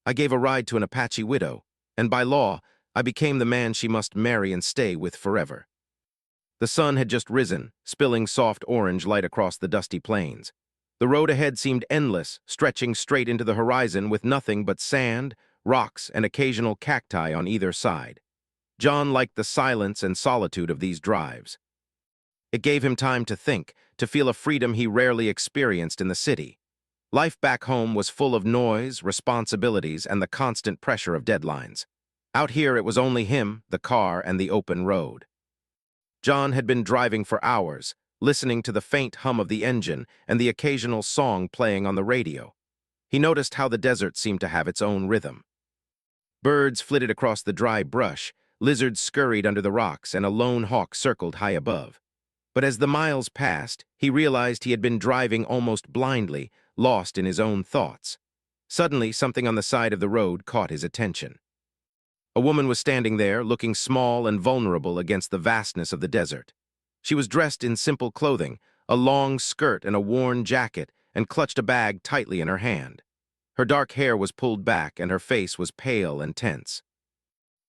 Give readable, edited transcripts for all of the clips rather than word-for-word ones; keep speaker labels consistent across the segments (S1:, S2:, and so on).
S1: I gave a ride to an Apache widow, and by law, I became the man she must marry and stay with forever. The sun had just risen, spilling soft orange light across the dusty plains. The road ahead seemed endless, stretching straight into the horizon with nothing but sand, rocks, and occasional cacti on either side. John liked the silence and solitude of these drives. It gave him time to think, to feel a freedom he rarely experienced in the city. Life back home was full of noise, responsibilities, and the constant pressure of deadlines. Out here it was only him, the car, and the open road. John had been driving for hours, listening to the faint hum of the engine and the occasional song playing on the radio. He noticed how the desert seemed to have its own rhythm. Birds flitted across the dry brush, lizards scurried under the rocks, and a lone hawk circled high above. But as the miles passed, he realized he had been driving almost blindly, lost in his own thoughts. Suddenly, something on the side of the road caught his attention. A woman was standing there, looking small and vulnerable against the vastness of the desert. She was dressed in simple clothing, a long skirt and a worn jacket, and clutched a bag tightly in her hand. Her dark hair was pulled back, and her face was pale and tense.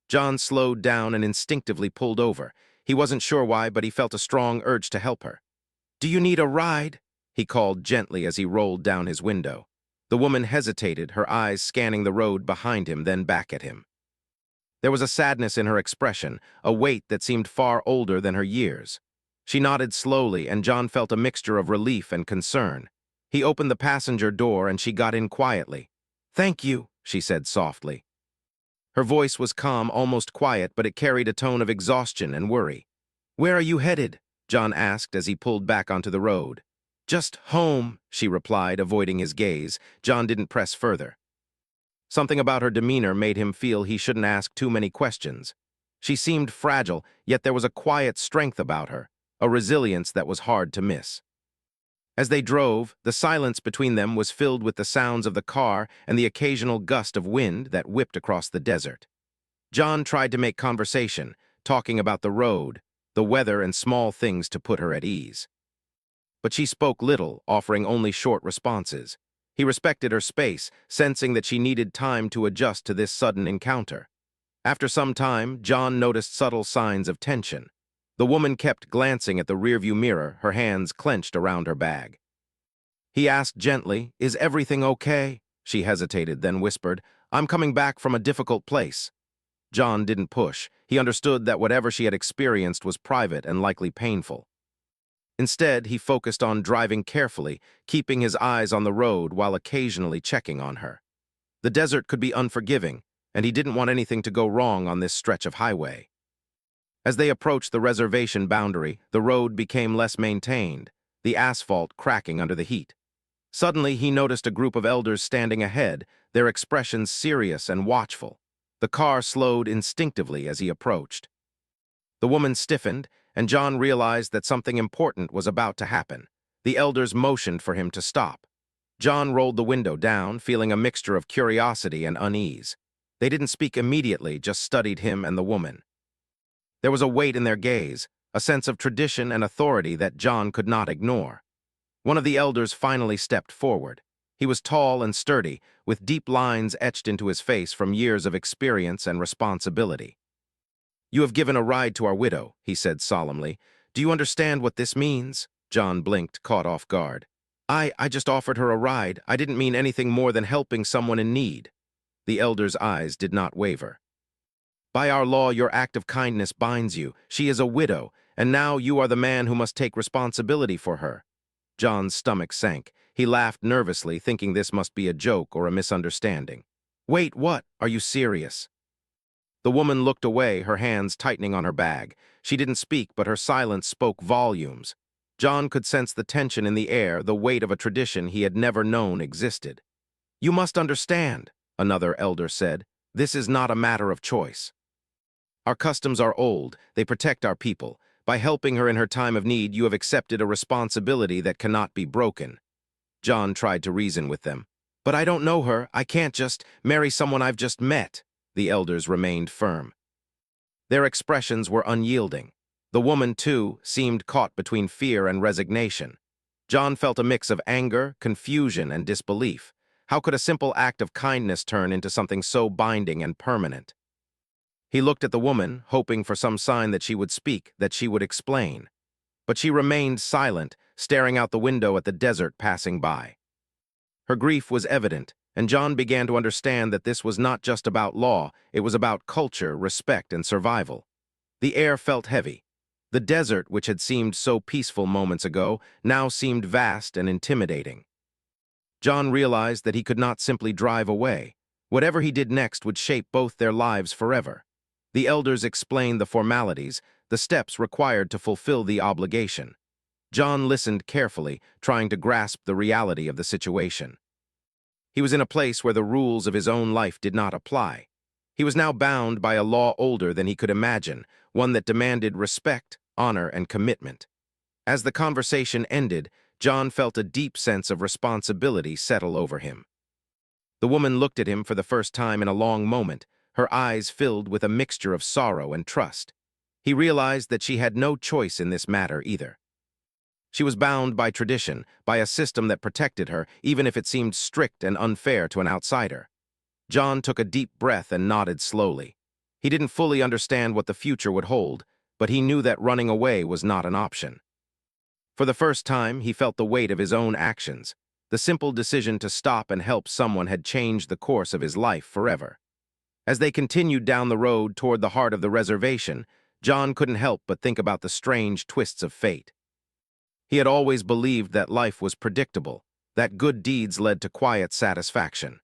S1: John slowed down and instinctively pulled over. He wasn't sure why, but he felt a strong urge to help her. "Do you need a ride?" he called gently as he rolled down his window. The woman hesitated, her eyes scanning the road behind him, then back at him. There was a sadness in her expression, a weight that seemed far older than her years. She nodded slowly, and John felt a mixture of relief and concern. He opened the passenger door, and she got in quietly. "Thank you," she said softly. Her voice was calm, almost quiet, but it carried a tone of exhaustion and worry. "Where are you headed?" John asked as he pulled back onto the road. "Just home," she replied, avoiding his gaze. John didn't press further. Something about her demeanor made him feel he shouldn't ask too many questions. She seemed fragile, yet there was a quiet strength about her, a resilience that was hard to miss. As they drove, the silence between them was filled with the sounds of the car and the occasional gust of wind that whipped across the desert. John tried to make conversation, talking about the road, the weather, and small things to put her at ease. But she spoke little, offering only short responses. He respected her space, sensing that she needed time to adjust to this sudden encounter. After some time, John noticed subtle signs of tension. The woman kept glancing at the rearview mirror, her hands clenched around her bag. He asked gently, "Is everything okay?" She hesitated, then whispered, "I'm coming back from a difficult place." John didn't push. He understood that whatever she had experienced was private and likely painful. Instead, he focused on driving carefully, keeping his eyes on the road while occasionally checking on her. The desert could be unforgiving, and he didn't want anything to go wrong on this stretch of highway. As they approached the reservation boundary, the road became less maintained, the asphalt cracking under the heat. Suddenly, he noticed a group of elders standing ahead, their expressions serious and watchful. The car slowed instinctively as he approached. The woman stiffened, and John realized that something important was about to happen. The elders motioned for him to stop. John rolled the window down, feeling a mixture of curiosity and unease. They didn't speak immediately, just studied him and the woman. There was a weight in their gaze, a sense of tradition and authority that John could not ignore. One of the elders finally stepped forward. He was tall and sturdy, with deep lines etched into his face from years of experience and responsibility. "You have given a ride to our widow," he said solemnly. "Do you understand what this means?" John blinked, caught off guard. I just offered her a ride. I didn't mean anything more than helping someone in need." The elder's eyes did not waver. "By our law, your act of kindness binds you. She is a widow, and now you are the man who must take responsibility for her." John's stomach sank. He laughed nervously, thinking this must be a joke or a misunderstanding. "Wait, what? Are you serious?" The woman looked away, her hands tightening on her bag. She didn't speak, but her silence spoke volumes. John could sense the tension in the air, the weight of a tradition he had never known existed. "You must understand," another elder said. "This is not a matter of choice. Our customs are old. They protect our people. By helping her in her time of need, you have accepted a responsibility that cannot be broken." John tried to reason with them. "But I don't know her. I can't just marry someone I've just met." The elders remained firm. Their expressions were unyielding. The woman, too, seemed caught between fear and resignation. John felt a mix of anger, confusion, and disbelief. How could a simple act of kindness turn into something so binding and permanent? He looked at the woman, hoping for some sign that she would speak, that she would explain. But she remained silent, staring out the window at the desert passing by. Her grief was evident, and John began to understand that this was not just about law, it was about culture, respect, and survival. The air felt heavy. The desert, which had seemed so peaceful moments ago, now seemed vast and intimidating. John realized that he could not simply drive away. Whatever he did next would shape both their lives forever. The elders explained the formalities, the steps required to fulfill the obligation. John listened carefully, trying to grasp the reality of the situation. He was in a place where the rules of his own life did not apply. He was now bound by a law older than he could imagine, one that demanded respect, honor, and commitment. As the conversation ended, John felt a deep sense of responsibility settle over him. The woman looked at him for the first time in a long moment, her eyes filled with a mixture of sorrow and trust. He realized that she had no choice in this matter either. She was bound by tradition, by a system that protected her, even if it seemed strict and unfair to an outsider. John took a deep breath and nodded slowly. He didn't fully understand what the future would hold, but he knew that running away was not an option. For the first time, he felt the weight of his own actions. The simple decision to stop and help someone had changed the course of his life forever. As they continued down the road toward the heart of the reservation, John couldn't help but think about the strange twists of fate. He had always believed that life was predictable, that good deeds led to quiet satisfaction.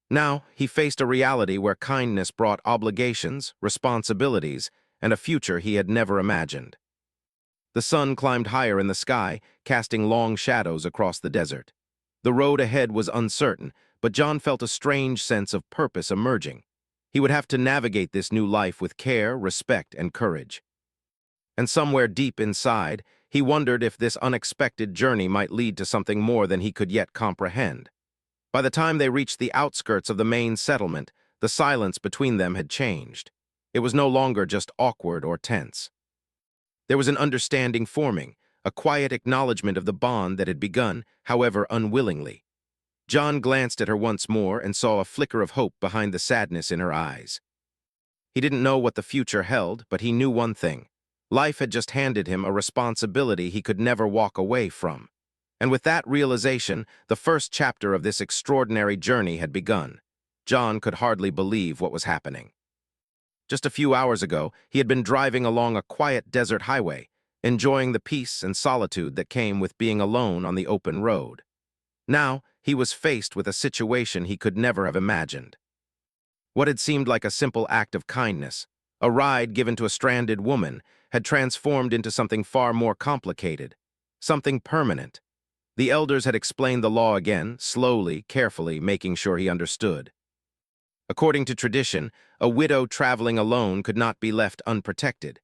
S1: Now, he faced a reality where kindness brought obligations, responsibilities, and a future he had never imagined. The sun climbed higher in the sky, casting long shadows across the desert. The road ahead was uncertain, but John felt a strange sense of purpose emerging. He would have to navigate this new life with care, respect, and courage. And somewhere deep inside, he wondered if this unexpected journey might lead to something more than he could yet comprehend. By the time they reached the outskirts of the main settlement, the silence between them had changed. It was no longer just awkward or tense. There was an understanding forming, a quiet acknowledgement of the bond that had begun, however unwillingly. John glanced at her once more and saw a flicker of hope behind the sadness in her eyes. He didn't know what the future held, but he knew one thing. Life had just handed him a responsibility he could never walk away from. And with that realization, the first chapter of this extraordinary journey had begun. John could hardly believe what was happening. Just a few hours ago, he had been driving along a quiet desert highway, enjoying the peace and solitude that came with being alone on the open road. Now, he was faced with a situation he could never have imagined. What had seemed like a simple act of kindness, a ride given to a stranded woman, had transformed into something far more complicated, something permanent. The elders had explained the law again, slowly, carefully, making sure he understood. According to tradition, a widow traveling alone could not be left unprotected.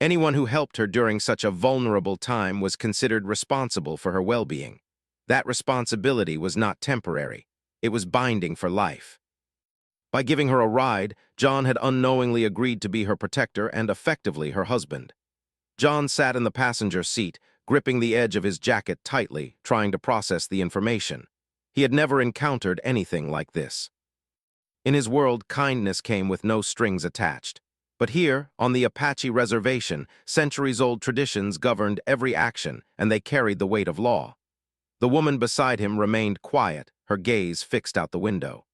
S1: Anyone who helped her during such a vulnerable time was considered responsible for her well-being. That responsibility was not temporary. It was binding for life. By giving her a ride, John had unknowingly agreed to be her protector and effectively her husband. John sat in the passenger seat, gripping the edge of his jacket tightly, trying to process the information. He had never encountered anything like this. In his world, kindness came with no strings attached. But here, on the Apache reservation, centuries-old traditions governed every action, and they carried the weight of law. The woman beside him remained quiet, her gaze fixed out the window.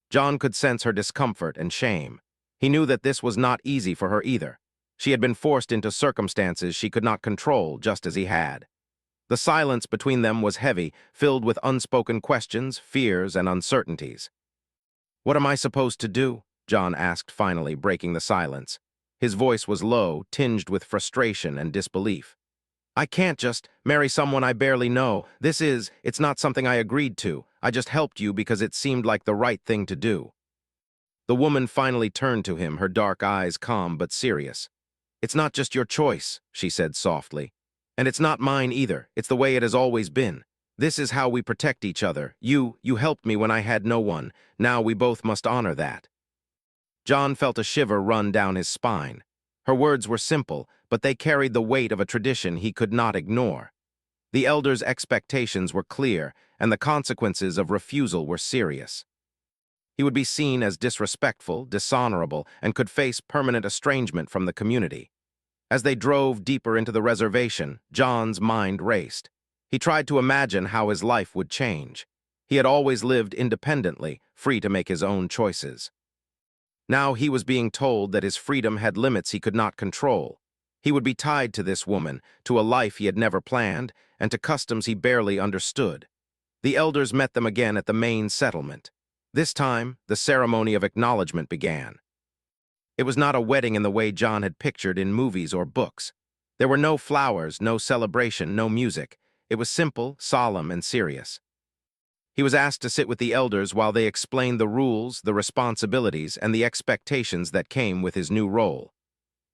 S1: John could sense her discomfort and shame. He knew that this was not easy for her either. She had been forced into circumstances she could not control, just as he had. The silence between them was heavy, filled with unspoken questions, fears, and uncertainties. "What am I supposed to do?" John asked, finally breaking the silence. His voice was low, tinged with frustration and disbelief. "I can't just marry someone I barely know. It's not something I agreed to. I just helped you because it seemed like the right thing to do." The woman finally turned to him, her dark eyes calm but serious. "It's not just your choice," she said softly. "And it's not mine either. It's the way it has always been. This is how we protect each other. You helped me when I had no one. Now we both must honor that." John felt a shiver run down his spine. Her words were simple, but they carried the weight of a tradition he could not ignore. The elders' expectations were clear, and the consequences of refusal were serious. He would be seen as disrespectful, dishonorable, and could face permanent estrangement from the community. As they drove deeper into the reservation, John's mind raced. He tried to imagine how his life would change. He had always lived independently, free to make his own choices. Now he was being told that his freedom had limits he could not control. He would be tied to this woman, to a life he had never planned, and to customs he barely understood. The elders met them again at the main settlement. This time, the ceremony of acknowledgement began. It was not a wedding in the way John had pictured in movies or books. There were no flowers, no celebration, no music. It was simple, solemn, and serious. He was asked to sit with the elders while they explained the rules, the responsibilities, and the expectations that came with his new role.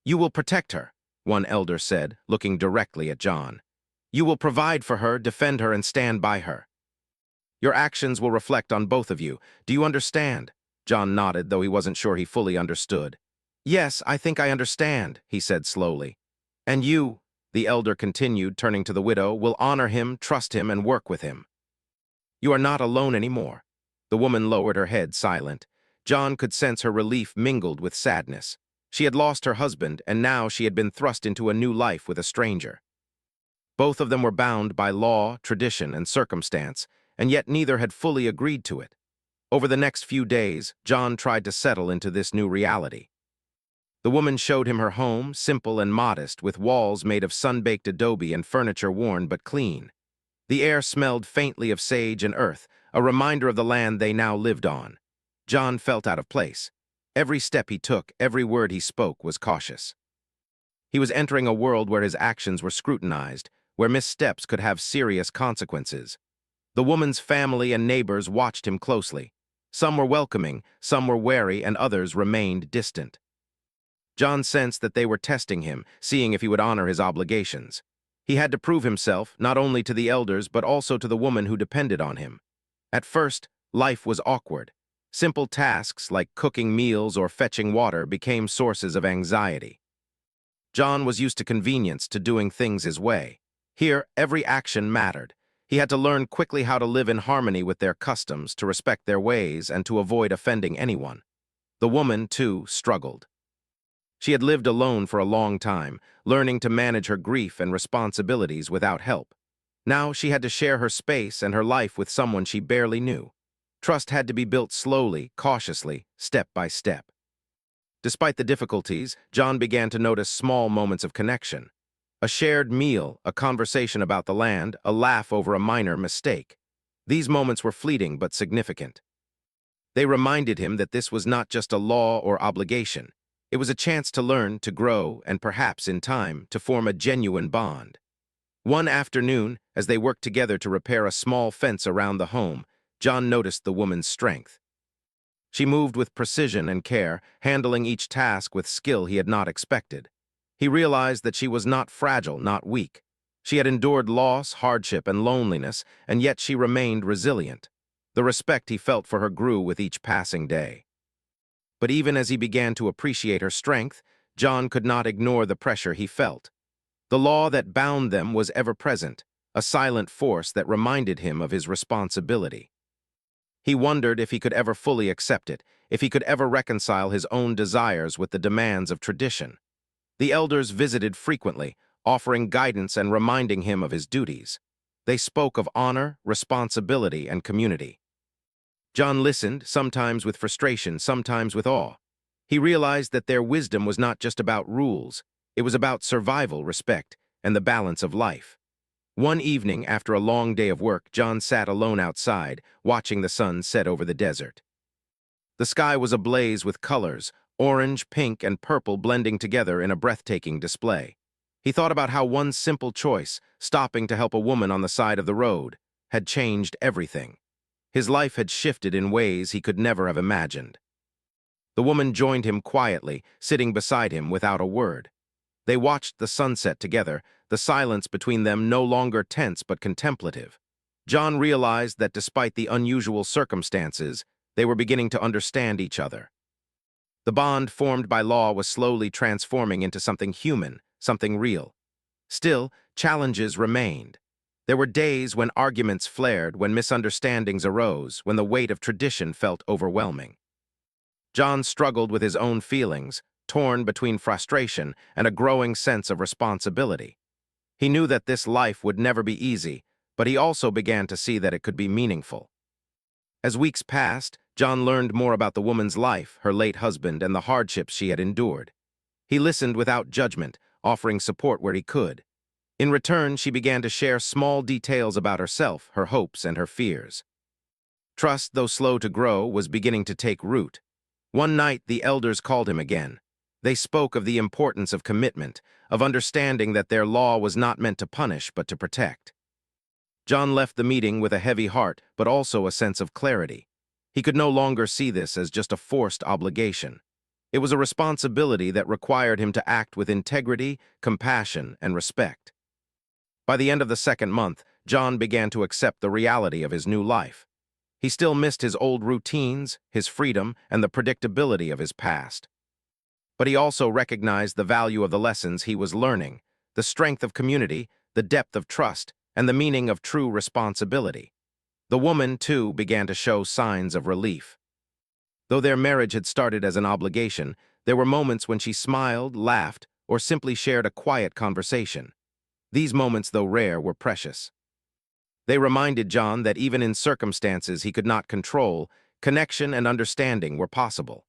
S1: "You will protect her," one elder said, looking directly at John. "You will provide for her, defend her, and stand by her. Your actions will reflect on both of you. Do you understand?" John nodded, though he wasn't sure he fully understood. "Yes, I think I understand," he said slowly. "And you," the elder continued, turning to the widow, "will honor him, trust him, and work with him. You are not alone anymore." The woman lowered her head, silent. John could sense her relief mingled with sadness. She had lost her husband, and now she had been thrust into a new life with a stranger. Both of them were bound by law, tradition, and circumstance, and yet neither had fully agreed to it. Over the next few days, John tried to settle into this new reality. The woman showed him her home, simple and modest, with walls made of sun-baked adobe and furniture worn but clean. The air smelled faintly of sage and earth, a reminder of the land they now lived on. John felt out of place. Every step he took, every word he spoke was cautious. He was entering a world where his actions were scrutinized, where missteps could have serious consequences. The woman's family and neighbors watched him closely. Some were welcoming, some were wary, and others remained distant. John sensed that they were testing him, seeing if he would honor his obligations. He had to prove himself, not only to the elders, but also to the woman who depended on him. At first, life was awkward. Simple tasks like cooking meals or fetching water became sources of anxiety. John was used to convenience, to doing things his way. Here, every action mattered. He had to learn quickly how to live in harmony with their customs, to respect their ways, and to avoid offending anyone. The woman, too, struggled. She had lived alone for a long time, learning to manage her grief and responsibilities without help. Now she had to share her space and her life with someone she barely knew. Trust had to be built slowly, cautiously, step by step. Despite the difficulties, John began to notice small moments of connection. A shared meal, a conversation about the land, a laugh over a minor mistake. These moments were fleeting but significant. They reminded him that this was not just a law or obligation. It was a chance to learn, to grow, and perhaps, in time, to form a genuine bond. One afternoon, as they worked together to repair a small fence around the home, John noticed the woman's strength. She moved with precision and care, handling each task with skill he had not expected. He realized that she was not fragile, not weak. She had endured loss, hardship, and loneliness, and yet she remained resilient. The respect he felt for her grew with each passing day. But even as he began to appreciate her strength, John could not ignore the pressure he felt. The law that bound them was ever present, a silent force that reminded him of his responsibility. He wondered if he could ever fully accept it, if he could ever reconcile his own desires with the demands of tradition. The elders visited frequently, offering guidance and reminding him of his duties. They spoke of honor, responsibility, and community. John listened, sometimes with frustration, sometimes with awe. He realized that their wisdom was not just about rules. It was about survival, respect, and the balance of life. One evening, after a long day of work, John sat alone outside, watching the sun set over the desert. The sky was ablaze with colors, orange, pink, and purple blending together in a breathtaking display. He thought about how one simple choice, stopping to help a woman on the side of the road, had changed everything. His life had shifted in ways he could never have imagined. The woman joined him quietly, sitting beside him without a word. They watched the sunset together, the silence between them no longer tense but contemplative. John realized that despite the unusual circumstances, they were beginning to understand each other. The bond formed by law was slowly transforming into something human, something real. Still, challenges remained. There were days when arguments flared, when misunderstandings arose, when the weight of tradition felt overwhelming. John struggled with his own feelings, torn between frustration and a growing sense of responsibility. He knew that this life would never be easy, but he also began to see that it could be meaningful. As weeks passed, John learned more about the woman's life, her late husband, and the hardships she had endured. He listened without judgment, offering support where he could. In return, she began to share small details about herself, her hopes, and her fears. Trust, though slow to grow, was beginning to take root. One night, the elders called him again. They spoke of the importance of commitment, of understanding that their law was not meant to punish, but to protect. John left the meeting with a heavy heart, but also a sense of clarity. He could no longer see this as just a forced obligation. It was a responsibility that required him to act with integrity, compassion, and respect. By the end of the second month, John began to accept the reality of his new life. He still missed his old routines, his freedom, and the predictability of his past. But he also recognized the value of the lessons he was learning, the strength of community, the depth of trust, and the meaning of true responsibility. The woman, too, began to show signs of relief. Though their marriage had started as an obligation, there were moments when she smiled, laughed, or simply shared a quiet conversation. These moments, though rare, were precious. They reminded John that even in circumstances he could not control, connection and understanding were possible.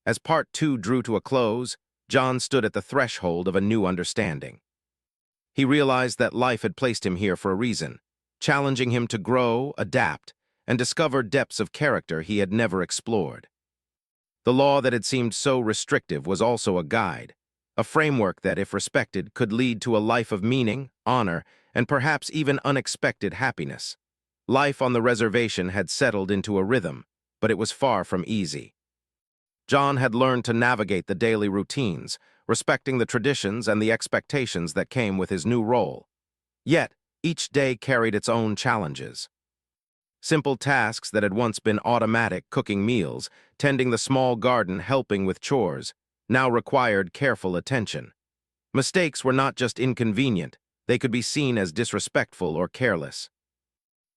S1: As part 2 drew to a close, John stood at the threshold of a new understanding. He realized that life had placed him here for a reason, challenging him to grow, adapt, and discover depths of character he had never explored. The law that had seemed so restrictive was also a guide, a framework that, if respected, could lead to a life of meaning, honor, and perhaps even unexpected happiness. Life on the reservation had settled into a rhythm, but it was far from easy. John had learned to navigate the daily routines, respecting the traditions and the expectations that came with his new role. Yet, each day carried its own challenges. Simple tasks that had once been automatic, cooking meals, tending the small garden, helping with chores, now required careful attention. Mistakes were not just inconvenient, they could be seen as disrespectful or careless.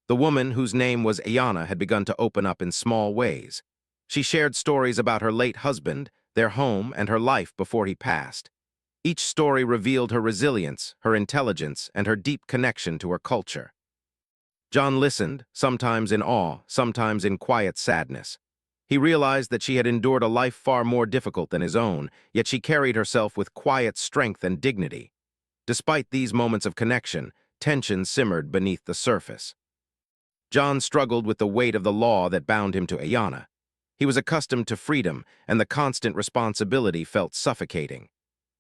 S1: The woman, whose name was Ayana, had begun to open up in small ways. She shared stories about her late husband, their home, and her life before he passed. Each story revealed her resilience, her intelligence, and her deep connection to her culture. John listened, sometimes in awe, sometimes in quiet sadness. He realized that she had endured a life far more difficult than his own, yet she carried herself with quiet strength and dignity. Despite these moments of connection, tension simmered beneath the surface. John struggled with the weight of the law that bound him to Ayana. He was accustomed to freedom, and the constant responsibility felt suffocating.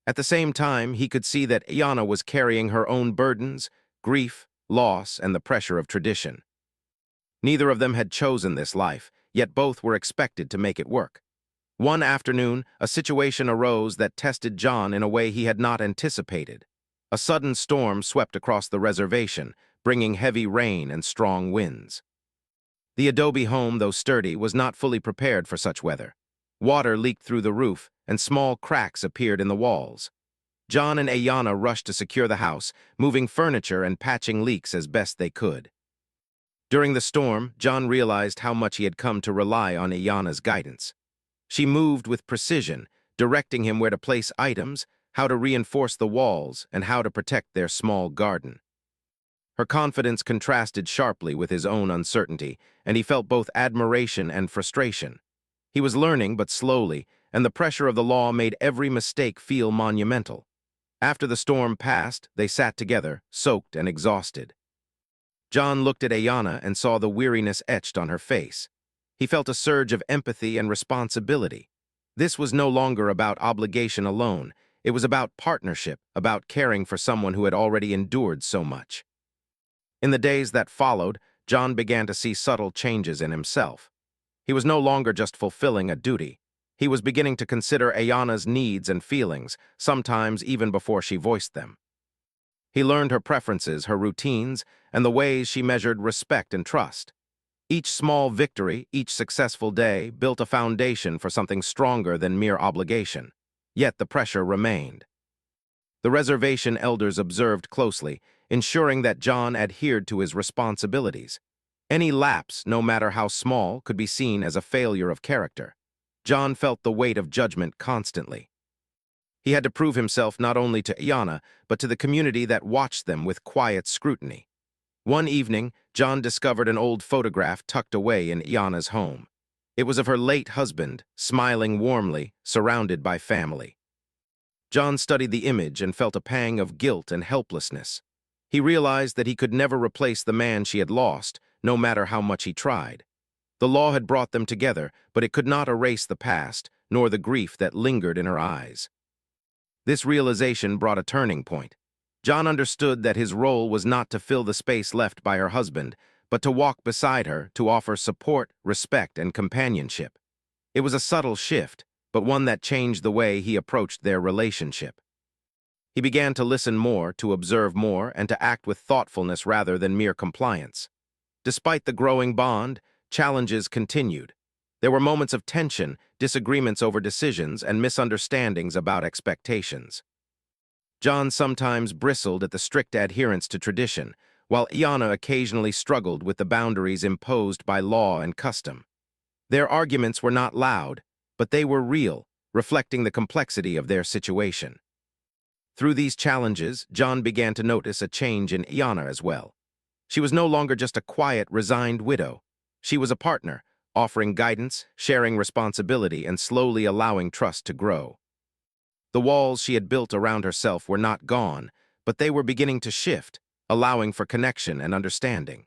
S1: At the same time, he could see that Ayana was carrying her own burdens, grief, loss, and the pressure of tradition. Neither of them had chosen this life, yet both were expected to make it work. One afternoon, a situation arose that tested John in a way he had not anticipated. A sudden storm swept across the reservation, bringing heavy rain and strong winds. The adobe home, though sturdy, was not fully prepared for such weather. Water leaked through the roof, and small cracks appeared in the walls. John and Ayana rushed to secure the house, moving furniture and patching leaks as best they could. During the storm, John realized how much he had come to rely on Ayana's guidance. She moved with precision, directing him where to place items, how to reinforce the walls, and how to protect their small garden. Her confidence contrasted sharply with his own uncertainty, and he felt both admiration and frustration. He was learning, but slowly, and the pressure of the law made every mistake feel monumental. After the storm passed, they sat together, soaked and exhausted. John looked at Ayana and saw the weariness etched on her face. He felt a surge of empathy and responsibility. This was no longer about obligation alone. It was about partnership, about caring for someone who had already endured so much. In the days that followed, John began to see subtle changes in himself. He was no longer just fulfilling a duty. He was beginning to consider Ayana's needs and feelings, sometimes even before she voiced them. He learned her preferences, her routines, and the ways she measured respect and trust. Each small victory, each successful day, built a foundation for something stronger than mere obligation. Yet the pressure remained. The reservation elders observed closely, ensuring that John adhered to his responsibilities. Any lapse, no matter how small, could be seen as a failure of character. John felt the weight of judgment constantly. He had to prove himself not only to Iana, but to the community that watched them with quiet scrutiny. One evening, John discovered an old photograph tucked away in Iana's home. It was of her late husband, smiling warmly, surrounded by family. John studied the image and felt a pang of guilt and helplessness. He realized that he could never replace the man she had lost, no matter how much he tried. The law had brought them together, but it could not erase the past, nor the grief that lingered in her eyes. This realization brought a turning point. John understood that his role was not to fill the space left by her husband, but to walk beside her, to offer support, respect, and companionship. It was a subtle shift, but one that changed the way he approached their relationship. He began to listen more, to observe more, and to act with thoughtfulness rather than mere compliance. Despite the growing bond, challenges continued. There were moments of tension, disagreements over decisions, and misunderstandings about expectations. John sometimes bristled at the strict adherence to tradition, while Iana occasionally struggled with the boundaries imposed by law and custom. Their arguments were not loud, but they were real, reflecting the complexity of their situation. Through these challenges, John began to notice a change in Iana as well. She was no longer just a quiet, resigned widow. She was a partner, offering guidance, sharing responsibility, and slowly allowing trust to grow. The walls she had built around herself were not gone, but they were beginning to shift, allowing for connection and understanding.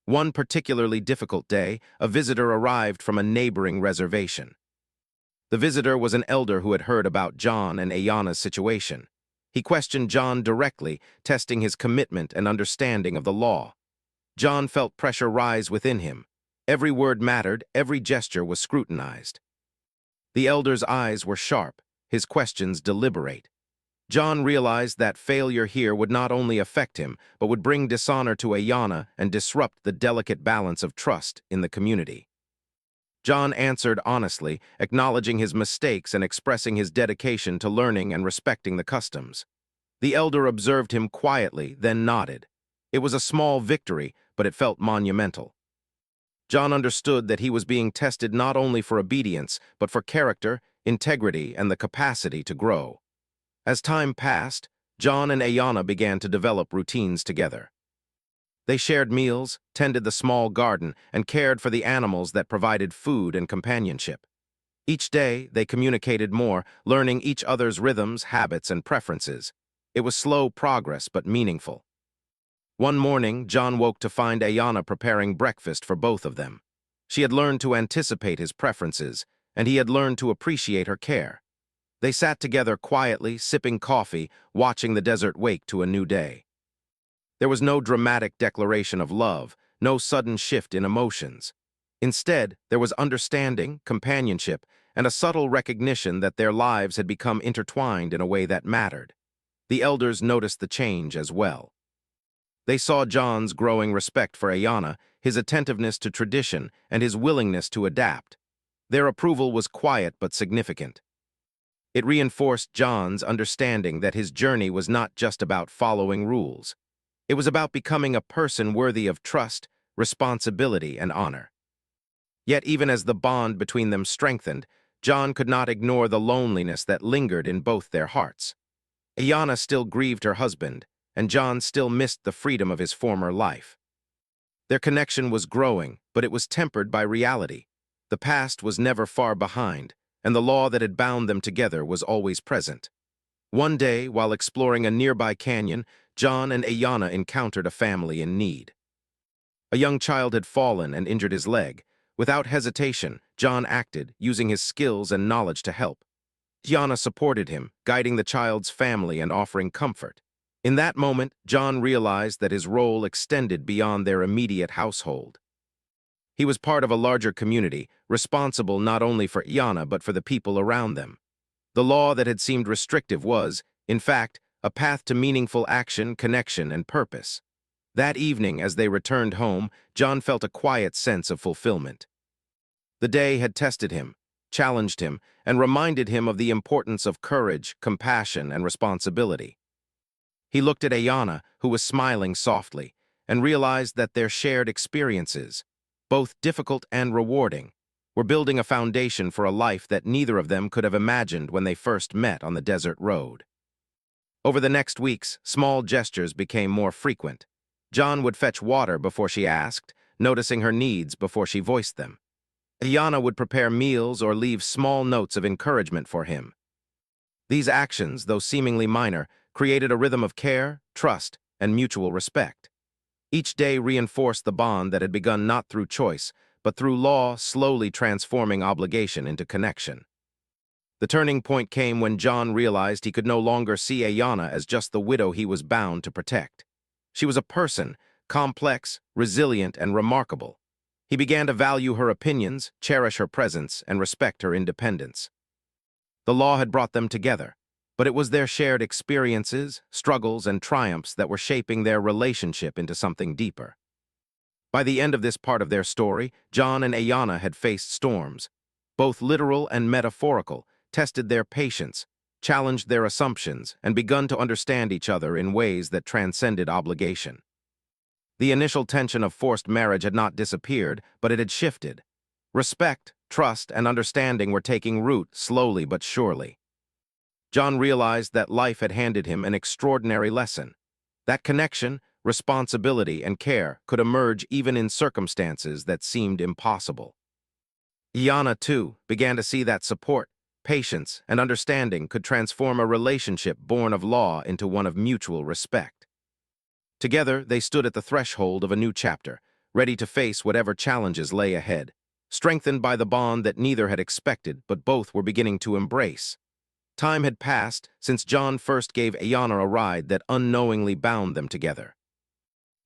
S1: One particularly difficult day, a visitor arrived from a neighboring reservation. The visitor was an elder who had heard about John and Ayana's situation. He questioned John directly, testing his commitment and understanding of the law. John felt pressure rise within him. Every word mattered, every gesture was scrutinized. The elder's eyes were sharp, his questions deliberate. John realized that failure here would not only affect him, but would bring dishonor to Ayana and disrupt the delicate balance of trust in the community. John answered honestly, acknowledging his mistakes and expressing his dedication to learning and respecting the customs. The elder observed him quietly, then nodded. It was a small victory, but it felt monumental. John understood that he was being tested not only for obedience, but for character, integrity, and the capacity to grow. As time passed, John and Ayana began to develop routines together. They shared meals, tended the small garden, and cared for the animals that provided food and companionship. Each day, they communicated more, learning each other's rhythms, habits, and preferences. It was slow progress, but meaningful. One morning, John woke to find Ayana preparing breakfast for both of them. She had learned to anticipate his preferences, and he had learned to appreciate her care. They sat together quietly, sipping coffee, watching the desert wake to a new day. There was no dramatic declaration of love, no sudden shift in emotions. Instead, there was understanding, companionship, and a subtle recognition that their lives had become intertwined in a way that mattered. The elders noticed the change as well. They saw John's growing respect for Ayana, his attentiveness to tradition, and his willingness to adapt. Their approval was quiet but significant. It reinforced John's understanding that his journey was not just about following rules. It was about becoming a person worthy of trust, responsibility, and honor. Yet even as the bond between them strengthened, John could not ignore the loneliness that lingered in both their hearts. Ayana still grieved her husband, and John still missed the freedom of his former life. Their connection was growing, but it was tempered by reality. The past was never far behind, and the law that had bound them together was always present. One day, while exploring a nearby canyon, John and Ayana encountered a family in need. A young child had fallen and injured his leg. Without hesitation, John acted, using his skills and knowledge to help. Ayana supported him, guiding the child's family and offering comfort. In that moment, John realized that his role extended beyond their immediate household. He was part of a larger community, responsible not only for Ayana but for the people around them. The law that had seemed restrictive was, in fact, a path to meaningful action, connection, and purpose. That evening, as they returned home, John felt a quiet sense of fulfillment. The day had tested him, challenged him, and reminded him of the importance of courage, compassion, and responsibility. He looked at Ayana, who was smiling softly, and realized that their shared experiences, both difficult and rewarding, were building a foundation for a life that neither of them could have imagined when they first met on the desert road. Over the next weeks, small gestures became more frequent. John would fetch water before she asked, noticing her needs before she voiced them. Ayana would prepare meals or leave small notes of encouragement for him. These actions, though seemingly minor, created a rhythm of care, trust, and mutual respect. Each day reinforced the bond that had begun not through choice, but through law, slowly transforming obligation into connection. The turning point came when John realized he could no longer see Ayana as just the widow he was bound to protect. She was a person, complex, resilient, and remarkable. He began to value her opinions, cherish her presence, and respect her independence. The law had brought them together, but it was their shared experiences, struggles, and triumphs that were shaping their relationship into something deeper. By the end of this part of their story, John and Ayana had faced storms, both literal and metaphorical, tested their patience, challenged their assumptions, and begun to understand each other in ways that transcended obligation. The initial tension of forced marriage had not disappeared, but it had shifted. Respect, trust, and understanding were taking root slowly but surely. John realized that life had handed him an extraordinary lesson. That connection, responsibility, and care could emerge even in circumstances that seemed impossible. Ayana, too, began to see that support, patience, and understanding could transform a relationship born of law into one of mutual respect. Together, they stood at the threshold of a new chapter, ready to face whatever challenges lay ahead, strengthened by the bond that neither had expected but both were beginning to embrace. Time had passed since John first gave Ayana a ride that unknowingly bound them together.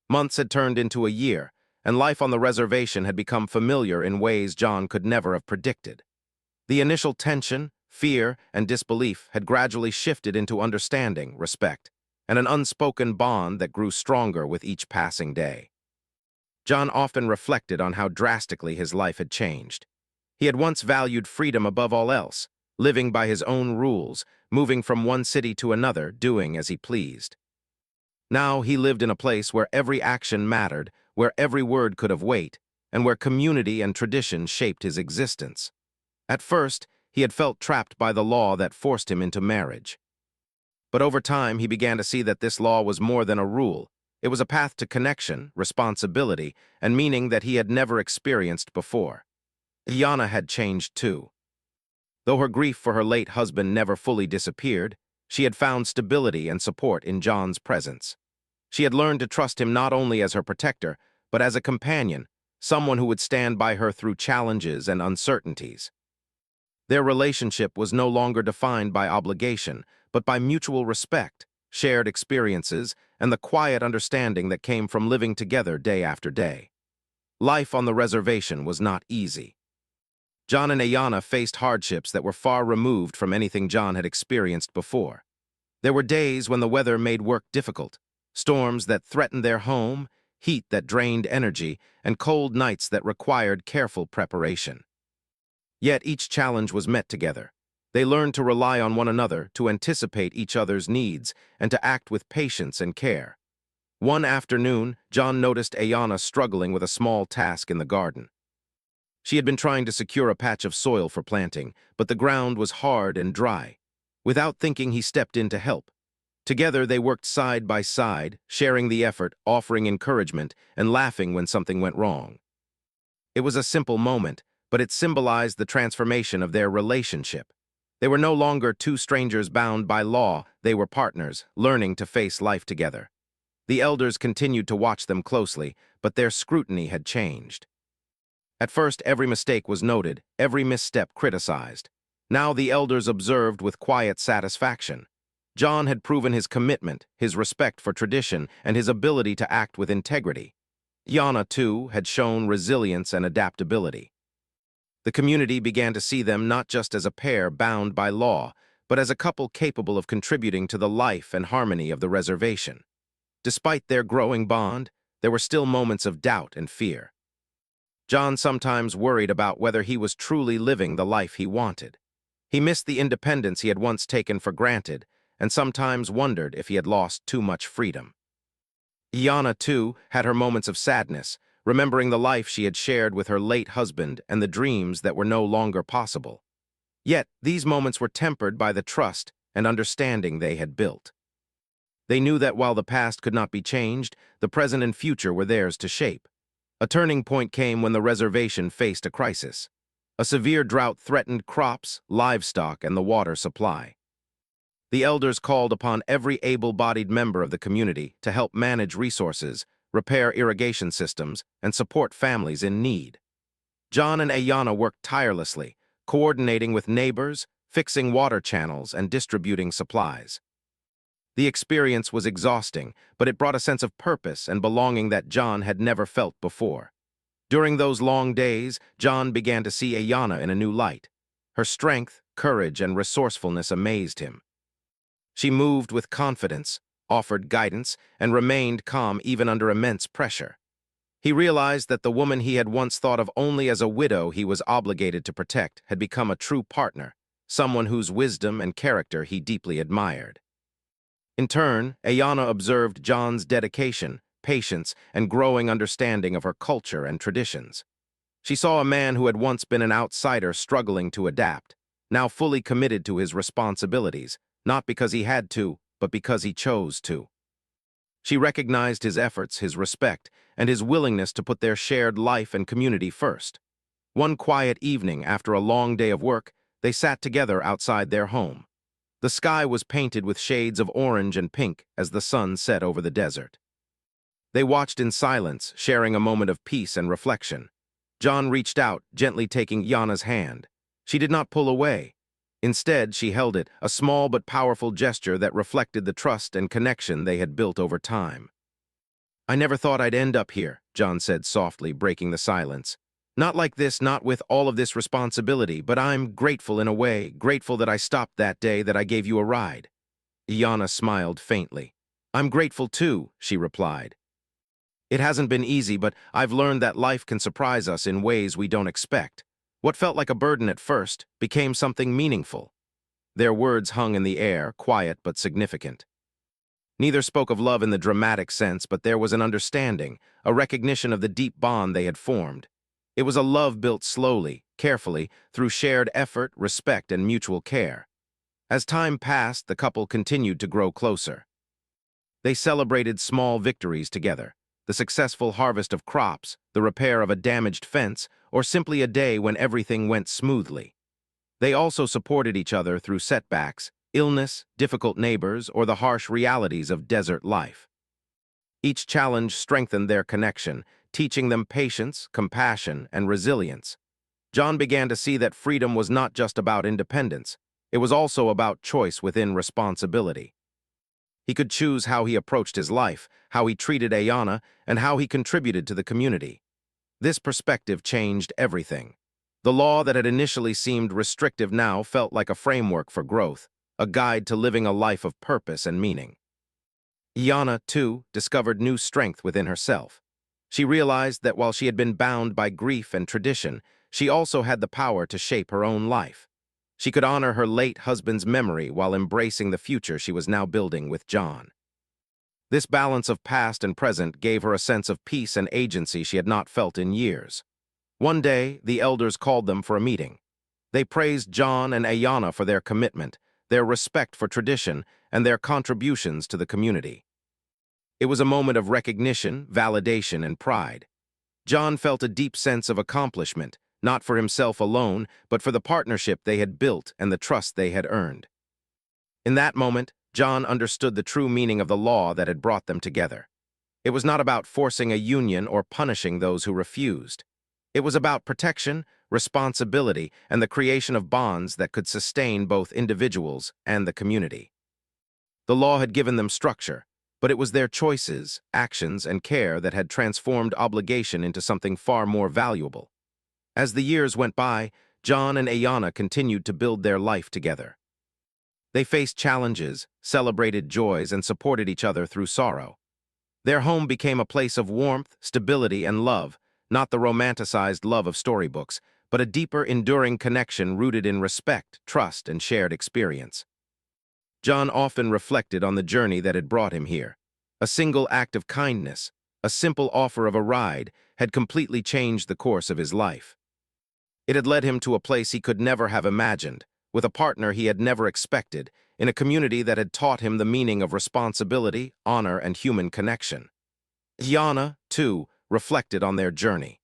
S1: Months had turned into a year, and life on the reservation had become familiar in ways John could never have predicted. The initial tension, fear, and disbelief had gradually shifted into understanding, respect, and an unspoken bond that grew stronger with each passing day. John often reflected on how drastically his life had changed. He had once valued freedom above all else, living by his own rules, moving from one city to another, doing as he pleased. Now he lived in a place where every action mattered, where every word could have weight, and where community and tradition shaped his existence. At first, he had felt trapped by the law that forced him into marriage. But over time, he began to see that this law was more than a rule. It was a path to connection, responsibility, and meaning that he had never experienced before. Ayana had changed too. Though her grief for her late husband never fully disappeared, she had found stability and support in John's presence. She had learned to trust him not only as her protector, but as a companion, someone who would stand by her through challenges and uncertainties. Their relationship was no longer defined by obligation, but by mutual respect, shared experiences, and the quiet understanding that came from living together day after day. Life on the reservation was not easy. John and Ayana faced hardships that were far removed from anything John had experienced before. There were days when the weather made work difficult, storms that threatened their home, heat that drained energy, and cold nights that required careful preparation. Yet each challenge was met together. They learned to rely on one another, to anticipate each other's needs, and to act with patience and care. One afternoon, John noticed Ayana struggling with a small task in the garden. She had been trying to secure a patch of soil for planting, but the ground was hard and dry. Without thinking, he stepped in to help. Together, they worked side by side, sharing the effort, offering encouragement, and laughing when something went wrong. It was a simple moment, but it symbolized the transformation of their relationship. They were no longer two strangers bound by law, they were partners, learning to face life together. The elders continued to watch them closely, but their scrutiny had changed. At first, every mistake was noted, every misstep criticized. Now the elders observed with quiet satisfaction. John had proven his commitment, his respect for tradition, and his ability to act with integrity. Ayana, too, had shown resilience and adaptability. The community began to see them not just as a pair bound by law, but as a couple capable of contributing to the life and harmony of the reservation. Despite their growing bond, there were still moments of doubt and fear. John sometimes worried about whether he was truly living the life he wanted. He missed the independence he had once taken for granted, and sometimes wondered if he had lost too much freedom. Iana, too, had her moments of sadness, remembering the life she had shared with her late husband and the dreams that were no longer possible. Yet, these moments were tempered by the trust and understanding they had built. They knew that while the past could not be changed, the present and future were theirs to shape. A turning point came when the reservation faced a crisis. A severe drought threatened crops, livestock, and the water supply. The elders called upon every able-bodied member of the community to help manage resources, repair irrigation systems, and support families in need. John and Ayana worked tirelessly, coordinating with neighbors, fixing water channels, and distributing supplies. The experience was exhausting, but it brought a sense of purpose and belonging that John had never felt before. During those long days, John began to see Ayana in a new light. Her strength, courage, and resourcefulness amazed him. She moved with confidence, offered guidance, and remained calm even under immense pressure. He realized that the woman he had once thought of only as a widow he was obligated to protect had become a true partner, someone whose wisdom and character he deeply admired. In turn, Ayana observed John's dedication, patience, and growing understanding of her culture and traditions. She saw a man who had once been an outsider struggling to adapt, now fully committed to his responsibilities, not because he had to, but because he chose to. She recognized his efforts, his respect, and his willingness to put their shared life and community first. One quiet evening after a long day of work, they sat together outside their home. The sky was painted with shades of orange and pink as the sun set over the desert. They watched in silence, sharing a moment of peace and reflection. John reached out, gently taking Yana's hand. She did not pull away. Instead, she held it, a small but powerful gesture that reflected the trust and connection they had built over time. "I never thought I'd end up here," John said softly, breaking the silence. "Not like this, not with all of this responsibility, but I'm grateful in a way, grateful that I stopped that day that I gave you a ride." Iana smiled faintly. "I'm grateful too," she replied. "It hasn't been easy, but I've learned that life can surprise us in ways we don't expect. What felt like a burden at first became something meaningful." Their words hung in the air, quiet but significant. Neither spoke of love in the dramatic sense, but there was an understanding, a recognition of the deep bond they had formed. It was a love built slowly, carefully, through shared effort, respect, and mutual care. As time passed, the couple continued to grow closer. They celebrated small victories together, the successful harvest of crops, the repair of a damaged fence, or simply a day when everything went smoothly. They also supported each other through setbacks, illness, difficult neighbors, or the harsh realities of desert life. Each challenge strengthened their connection, teaching them patience, compassion, and resilience. John began to see that freedom was not just about independence. It was also about choice within responsibility. He could choose how he approached his life, how he treated Ayana, and how he contributed to the community. This perspective changed everything. The law that had initially seemed restrictive now felt like a framework for growth, a guide to living a life of purpose and meaning. Ayana, too, discovered new strength within herself. She realized that while she had been bound by grief and tradition, she also had the power to shape her own life. She could honor her late husband's memory while embracing the future she was now building with John. This balance of past and present gave her a sense of peace and agency she had not felt in years. One day, the elders called them for a meeting. They praised John and Ayana for their commitment, their respect for tradition, and their contributions to the community. It was a moment of recognition, validation, and pride. John felt a deep sense of accomplishment, not for himself alone, but for the partnership they had built and the trust they had earned. In that moment, John understood the true meaning of the law that had brought them together. It was not about forcing a union or punishing those who refused. It was about protection, responsibility, and the creation of bonds that could sustain both individuals and the community. The law had given them structure, but it was their choices, actions, and care that had transformed obligation into something far more valuable. As the years went by, John and Ayana continued to build their life together. They faced challenges, celebrated joys, and supported each other through sorrow. Their home became a place of warmth, stability, and love, not the romanticized love of storybooks, but a deeper, enduring connection rooted in respect, trust, and shared experience. John often reflected on the journey that had brought him here. A single act of kindness, a simple offer of a ride, had completely changed the course of his life. It had led him to a place he could never have imagined, with a partner he had never expected, in a community that had taught him the meaning of responsibility, honor, and human connection. Yana, too, reflected on their journey.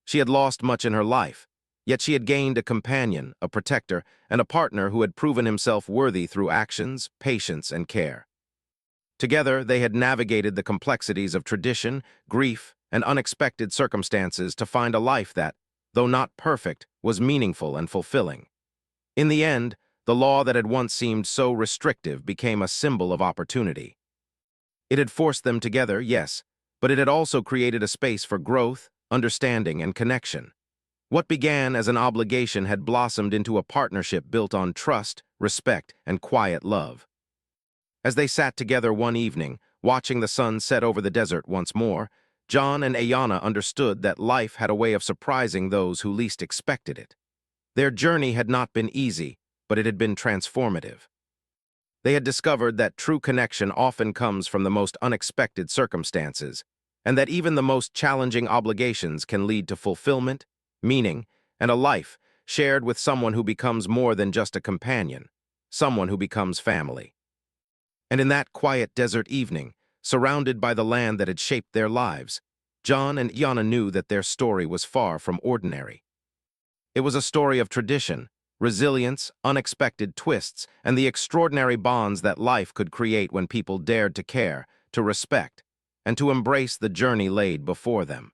S1: She had lost much in her life, yet she had gained a companion, a protector, and a partner who had proven himself worthy through actions, patience, and care. Together, they had navigated the complexities of tradition, grief, and unexpected circumstances to find a life that, though not perfect, was meaningful and fulfilling. In the end, the law that had once seemed so restrictive became a symbol of opportunity. It had forced them together, yes, but it had also created a space for growth, understanding, and connection. What began as an obligation had blossomed into a partnership built on trust, respect, and quiet love. As they sat together one evening, watching the sun set over the desert once more, John and Ayana understood that life had a way of surprising those who least expected it. Their journey had not been easy, but it had been transformative. They had discovered that true connection often comes from the most unexpected circumstances, and that even the most challenging obligations can lead to fulfillment, meaning, and a life shared with someone who becomes more than just a companion, someone who becomes family. And in that quiet desert evening, surrounded by the land that had shaped their lives, John and Yana knew that their story was far from ordinary. It was a story of tradition, resilience, unexpected twists, and the extraordinary bonds that life could create when people dared to care, to respect, and to embrace the journey laid before them.